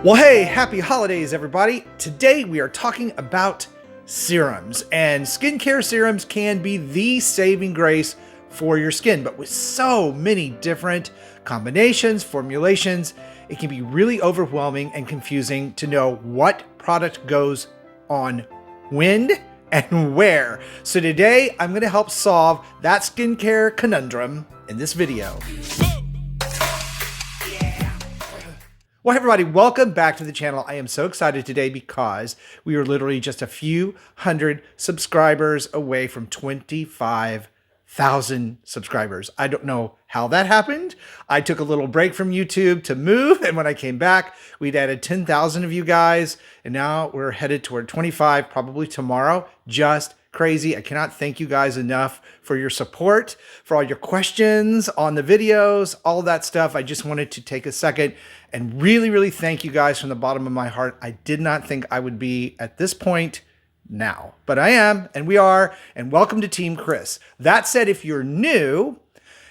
Well, hey, happy holidays, everybody. Today we are talking about serums, and skincare serums can be the saving grace for your skin, but with so many different combinations, formulations, it can be really overwhelming and confusing to know what product goes on when and where. So today I'm going to help solve that skincare conundrum in this video. Well, hey everybody, welcome back to the channel. I am so excited today because we are literally just a few hundred subscribers away from 25,000 subscribers. I don't know how that happened. I took a little break from YouTube to move, and when I came back, we'd added 10,000 of you guys, and now we're headed toward 25, probably tomorrow. Just crazy. I cannot thank you guys enough for your support, for all your questions on the videos, all that stuff. I just wanted to take a second and really thank you guys from the bottom of my heart. I did not think I would be at this point now, but I am, and we are, and welcome to Team Chris. That said, if you're new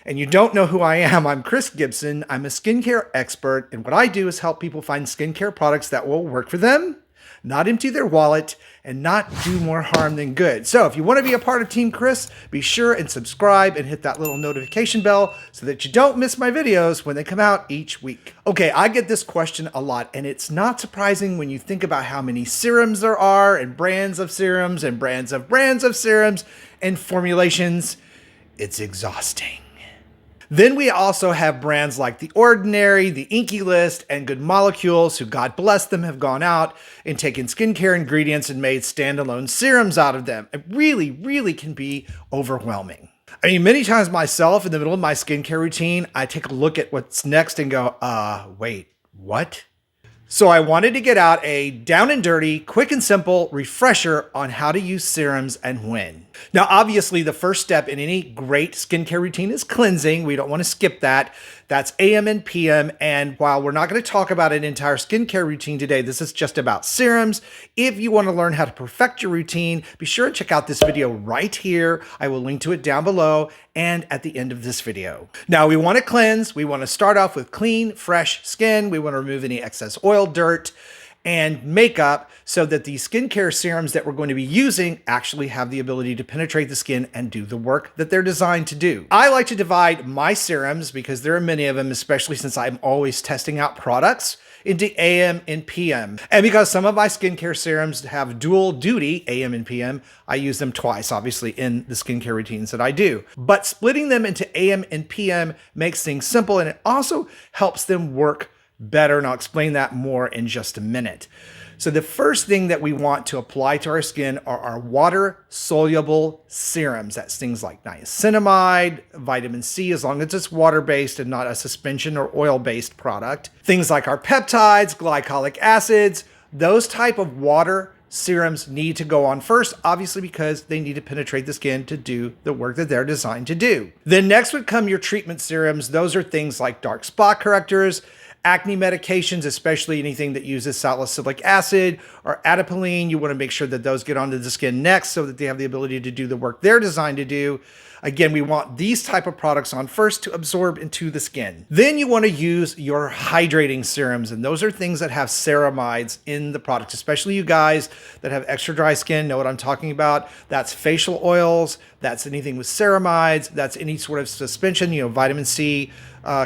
and you don't know who I am, I'm Chris Gibson. I'm a skincare expert, and what I do is help people find skincare products that will work for them, not empty their wallet, and not do more harm than good. So if you want to be a part of Team Chris, be sure and subscribe and hit that little notification bell so that you don't miss my videos when they come out each week. Okay, I get this question a lot, and it's not surprising when you think about how many serums there are, and brands of serums, and brands of serums, and formulations. It's exhausting. Then we also have brands like The Ordinary, The Inky List, and Good Molecules, who, God bless them, have gone out and taken skincare ingredients and made standalone serums out of them. It really can be overwhelming. I mean, many times myself, in the middle of my skincare routine, I take a look at what's next and go, wait, what? So I wanted to get out a down and dirty, quick and simple refresher on how to use serums and when. Now, obviously, the first step in any great skincare routine is cleansing. We don't want to skip that. That's AM and PM. And while we're not going to talk about an entire skincare routine today, this is just about serums. If you want to learn how to perfect your routine, be sure to check out this video right here. I will link to it down below and at the end of this video. Now, we want to cleanse. We want to start off with clean, fresh skin. We want to remove any excess oil, dirt, and makeup so that the skincare serums that we're going to be using actually have the ability to penetrate the skin and do the work that they're designed to do. I like to divide my serums, because there are many of them, especially since I'm always testing out products, into AM and PM. And because some of my skincare serums have dual duty, AM and PM, I use them twice, obviously, in the skincare routines that I do. But splitting them into AM and PM makes things simple, and it also helps them work better, and I'll explain that more in just a minute. So the first thing that we want to apply to our skin are our water-soluble serums. That's things like niacinamide, vitamin C, as long as it's water-based and not a suspension or oil-based product. Things like our peptides, glycolic acids, those type of water serums need to go on first, obviously, because they need to penetrate the skin to do the work that they're designed to do. Then next would come your treatment serums. Those are things like dark spot correctors, acne medications, especially anything that uses salicylic acid or adipalene. You want to make sure that those get onto the skin next so that they have the ability to do the work they're designed to do. Again, we want these type of products on first to absorb into the skin. Then you want to use your hydrating serums, and those are things that have ceramides in the product, especially you guys that have extra dry skin know what I'm talking about. That's facial oils, that's anything with ceramides, that's any sort of suspension, vitamin C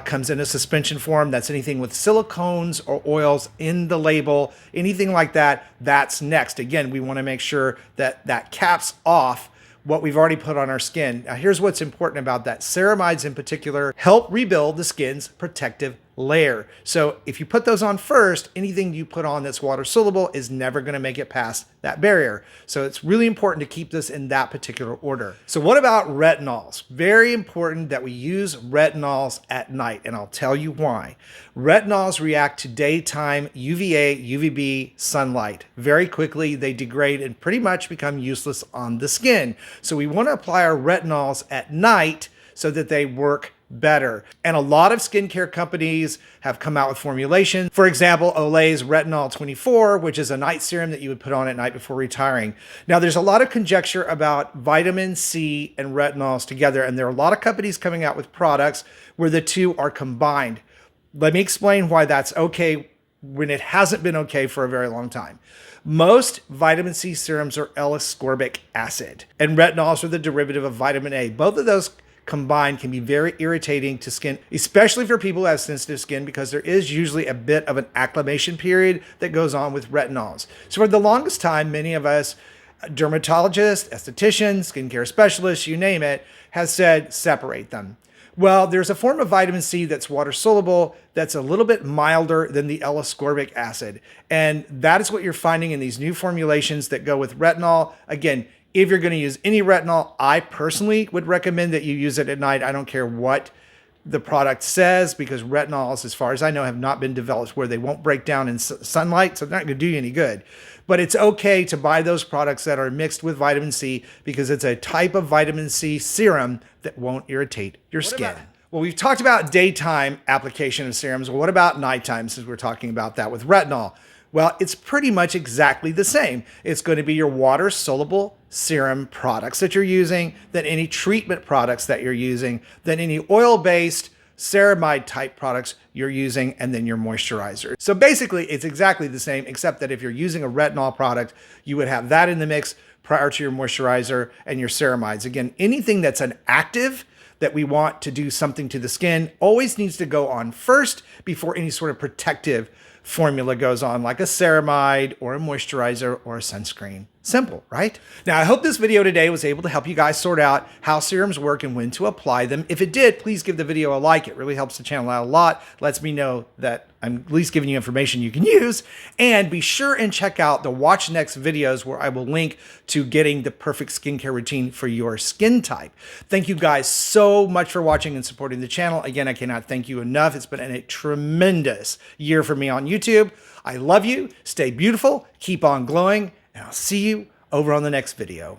comes in a suspension form. That's anything with silicones or oils in the label, anything like that, that's next. Again, we want to make sure that that caps off what we've already put on our skin. Now, here's what's important about that. Ceramides in particular help rebuild the skin's protective layer. So if you put those on first, anything you put on that's water soluble is never going to make it past that barrier. So it's really important to keep this in that particular order. So what about retinols? Very important that we use retinols at night, and I'll tell you why. Retinols react to daytime UVA, UVB sunlight. Very quickly, they degrade and pretty much become useless on the skin. So we want to apply our retinols at night so that they work better. And a lot of skincare companies have come out with formulations. For example, Olay's Retinol 24, which is a night serum that you would put on at night before retiring. Now, there's a lot of conjecture about vitamin C and retinols together, and there are a lot of companies coming out with products where the two are combined. Let me explain why that's okay when it hasn't been okay for a very long time. Most vitamin C serums are L-ascorbic acid, and retinols are the derivative of vitamin A. Both of those combined can be very irritating to skin, especially for people who have sensitive skin, because there is usually a bit of an acclimation period that goes on with retinols. So for the longest time, many of us, dermatologists, estheticians, skincare specialists, you name it, has said separate them. Well, there's a form of vitamin C that's water soluble that's a little bit milder than the L-ascorbic acid. And that is what you're finding in these new formulations that go with retinol. Again, if you're going to use any retinol, I personally would recommend that you use it at night. I don't care what the product says, because retinols, as far as I know, have not been developed where they won't break down in sunlight, so they're not going to do you any good. But it's okay to buy those products that are mixed with vitamin C, because it's a type of vitamin C serum that won't irritate your skin. Well, we've talked about daytime application of serums. Well, what about nighttime, since we're talking about that with retinol? Well, it's pretty much exactly the same. It's going to be your water-soluble serum products that you're using, than any treatment products that you're using, than any oil-based ceramide type products you're using, and then your moisturizer. So basically, it's exactly the same, except that if you're using a retinol product, you would have that in the mix prior to your moisturizer and your ceramides. Again, anything that's an active that we want to do something to the skin always needs to go on first before any sort of protective formula goes on, like a ceramide or a moisturizer or a sunscreen. Simple, right? Now, I hope this video today was able to help you guys sort out how serums work and when to apply them. If it did, please give the video a like. It really helps the channel out a lot. Lets me know that I'm at least giving you information you can use. And be sure and check out the Watch Next videos, where I will link to getting the perfect skincare routine for your skin type. Thank you guys so much for watching and supporting the channel. Again, I cannot thank you enough. It's been a tremendous year for me on YouTube. I love you. Stay beautiful. Keep on glowing. And I'll see you over on the next video.